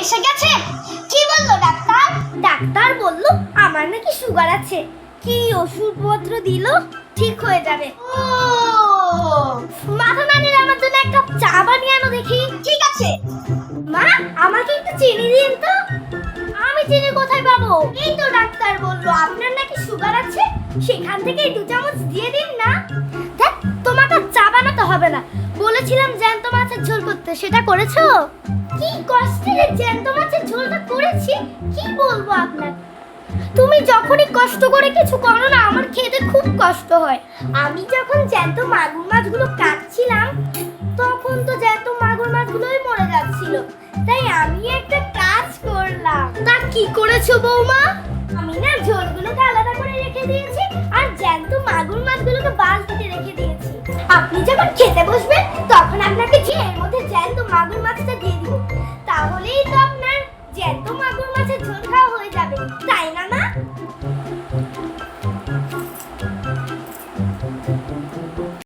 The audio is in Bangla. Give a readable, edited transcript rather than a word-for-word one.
এসে গেছে। কি বললো ডাক্তার? ডাক্তার বলল আমার নাকি সুগার আছে। কি ওষুধপত্র দিল, ঠিক হয়ে যাবে। ও মাথা না নিলে আমার জন্য এক কাপ চা বানিয়ে আনো দেখি। ঠিক আছে। মা, আমাকে একটু চিনি দিন তো। আমি চিনি কোথায় পাবো? এই তো ডাক্তার বললো আপনার নাকি সুগার আছে, সেখান থেকে 2 চামচ দিয়ে দিন না। দেখ, তোমাকে চা বানাতে হবে না, বলেছিলাম জ্যান্ত মাছের ঝোল করতে, সেটা করেছো? কি কষ্টে জ্যান্ত মাছের ঝোলটা করেছি, কি বলবো আপনার। তুমি যখনই কষ্ট করে কিছু করো না, আমার খেতে খুব কষ্ট হয়। আমি যখন জ্যান্ত মাগুর মাছগুলো কাটছিলাম, তখন তো জ্যান্ত মাগুর মাছগুলোই মরে যাচ্ছিল, তাই আমি একটা কাজ করলাম। তা কি করেছো বৌমা? আমি না ঝোলগুলোকে আলাদা করে রেখে দিয়েছি, আর জ্যান্ত মাগুর মাছগুলোকে বালতিতে রেখে দিয়েছি। আপনি যখন খেতে বসবেন, তখন আপনাকে এর মধ্যে জ্যান্ত মাগুর মাছটা দিয়ে দিব, তাহলেই তো আপনার জ্যান্ত মাগুর মাছের ঝোল খাওয়া হয়ে যাবে।